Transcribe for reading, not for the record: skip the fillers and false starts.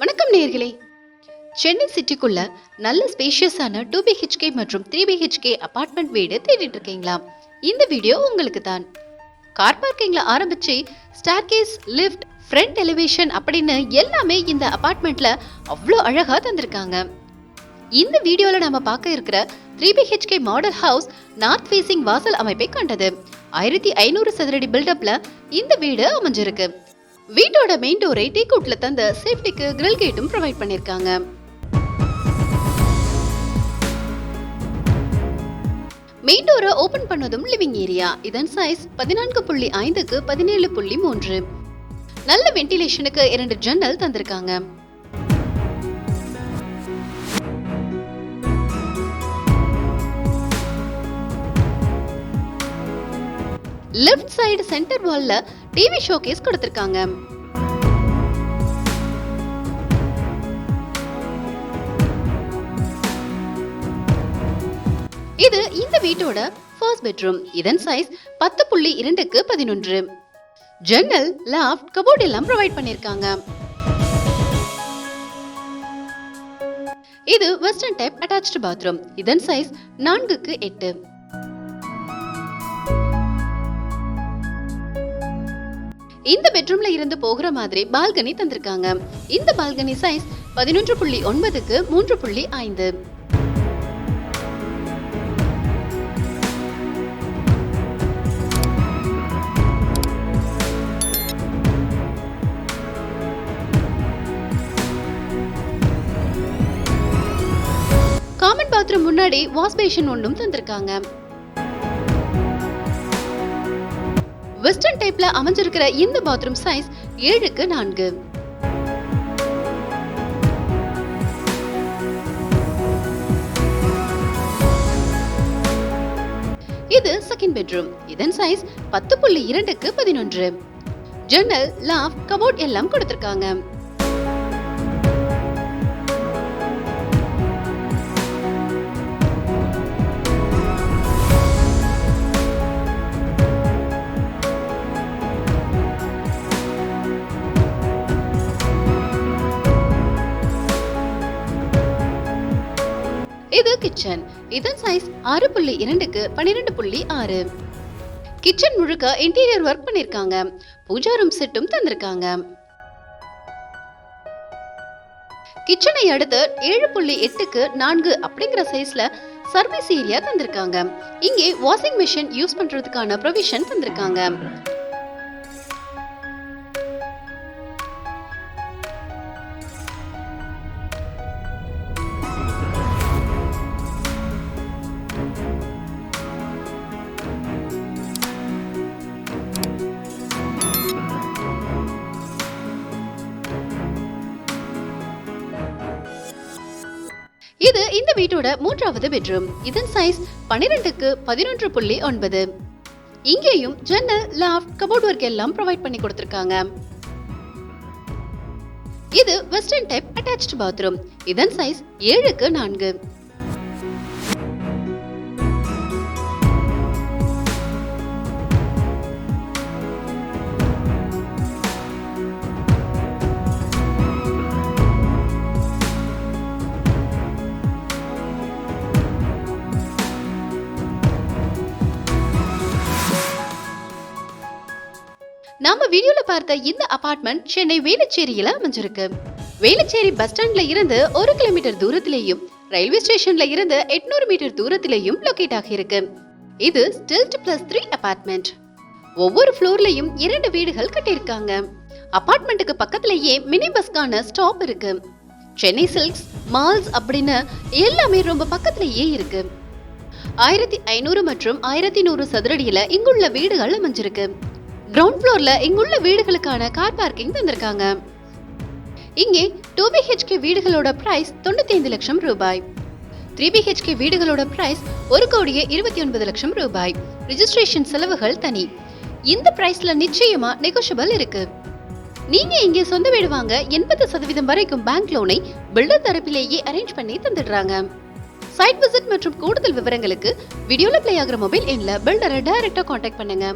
வணக்கம் நேயர்களே. சென்னை சிட்டிக்குள்ள நல்ல ஸ்பேஷியஸான 2BHK மற்றும் 3BHK அபார்ட்மெண்ட் வீடு தேடிட்டு இருக்கீங்களா? இந்த வீடியோ உங்களுக்கு தான். கார் பார்க்கிங்ல ஆரம்பிச்சு ஸ்டேர்கேஸ், லிஃப்ட், ஃப்ரண்ட் எலிவேஷன் அப்படின்னு எல்லாமே இந்த அபார்ட்மெண்ட்ல அவ்வளோ அழகா தந்திருக்காங்க. இந்த வீடியோல நாம பார்க்க இருக்கிற 3BHK model house north facing வாசல் அமைப்பை கொண்டது. 1500 சதுரடி பில்டப்ல இந்த வீடு அமைஞ்சிருக்கு. வீட்டோட மெயின் டோரை டீக்குட்ல தந்த சேஃப்டிக்கு கிரில் கேட்டும் ப்ரொவைட் பண்ணிருக்காங்க. மெயின் டோரை ஓபன் பண்ணதும் லிவிங் ஏரியா. இதன் சைஸ் 14.5க்கு 17.3. நல்ல வென்டிலேஷனுக்கு 2 ஜன்னல் தந்திருக்காங்க. லெஃப்ட் சைடு சென்டர் வால்ல டிவி ஷோகேஸ் கொடுத்திருக்காங்க. இது இந்த வீட்டோட ஃபர்ஸ்ட் பெட்ரூம். இதன் சைஸ் 10.2க்கு 11. ஜன்னல், லாஃப்ட், கபோர்ட் எல்லாம் ப்ரொவைட் பண்ணிருக்காங்க. இது வெஸ்டர்ன் டைப் அட்டாச்டு பாத்ரூம். இதன் சைஸ் 4க்கு 8. இந்த பெட்ரூம்ல இருந்து போகிற மாதிரி பால்கனி தந்திருக்காங்க. இந்த பால்கனி சைஸ் 11.9க்கு 3.5. காமன் பாத்ரூம் முன்னாடி வாஷ் பேஷன் ஒன்றும் தந்திருக்காங்க. வெஸ்டர்ன் டைப்ல அமைஞ்சிருக்கிற இந்த பாத்ரூம் சைஸ் 7க்கு 4. இது செகண்ட் பெட்ரூம். இதன் சைஸ் 10.2க்கு 11. ஜன்னல், லாஃப்ட், கபோர்ட் எல்லாம் கொடுத்திருக்காங்க. இது கிச்சன். இதன் சைஸ் 6.2க்கு 12.6. கிச்சன் முழுக்க இன்டீரியர் ஒர்க் பண்ணிருக்காங்க. பூஜா ரூம் செட்டும் தந்திருக்காங்க. கிச்சனை அடுத்து 7.8க்கு 4 அப்படிங்கிற சைஸ்ல சர்வீஸ் ஏரியா தந்திருக்காங்க. இங்கே வாஷிங் மெஷின் யூஸ் பண்றதுக்கான ப்ரொவிஷன் தந்திருக்காங்க. இது இந்த வீட்டோட மூன்றாவது பெட்ரூம். இதன் சைஸ் 12க்கு 11.9. இங்கேயும் ஜன்னல், லாஃப்ட், கபோர்ட் ஒர்க் எல்லாம் ப்ரொவைட் பண்ணி கொடுத்திருக்காங்க. இது வெஸ்டர்ன் டைப் அட்டாச்டு பாத்ரூம். இதன் சைஸ் 7க்கு 4. நாம வீடியோல பார்த்த இந்த அபார்ட்மெண்ட் சென்னை வேளச்சேரியில அமைஞ்சிருக்கு. வேளச்சேரி பஸ் ஸ்டாண்ட்ல இருந்து 1 கிலோமீட்டர் தூரத்திலேயும், ரயில்வே ஸ்டேஷன்ல இருந்து 800 மீட்டர் தூரத்திலேயும் லொகேட் ஆகியிருக்கு. இது ஸ்டில்ட் +3 அபார்ட்மெண்ட். ஒவ்வொரு ஃப்ளோர்லயும் 2 வீடுகள் கட்டியிருக்காங்க. அபார்ட்மெண்ட்டுக்கு பக்கத்திலேயே மினி பஸ்கான ஸ்டாப் இருக்கு. சென்னை சில்க்ஸ், மால்ஸ் அப்படின்னு எல்லாமே ரொம்ப பக்கத்திலேயே இருக்கு. 1500 மற்றும் 1100 சதுரடியில இங்குள்ள வீடுகள் அமைஞ்சிருக்கு. கிரவுண்ட் ஃப்ளோர்ல இங்குள்ள வீடுகளுக்கான கார் பார்க்கிங் தந்திருக்காங்க. இங்கே 2BHK வீடுகளோட பிரைஸ் 95 லட்சம் ரூபாய். 3BHK வீடுகளோட பிரைஸ் 1,29 லட்சம் ரூபாய். ரெஜிஸ்ட்ரேஷன் செலவுகள் தனி. இந்த பிரைஸ்ல நிச்சயமா நெகோஷியபிள் இருக்கு. நீங்க இங்கே சொந்த வீடு வாங்க 80% வரைக்கும் பேங்க் லோனை பில்டர் தரப்பிலேயே அரேஞ்ச் பண்ணி தந்துடுறாங்க. சைட் விசிட் மற்றும் கூடுதல் விவரங்களுக்கு வீடியோல பிளே ஆகிற மொபைல் எண்ல பில்டரை டைரக்டா கான்டாக்ட் பண்ணுங்க.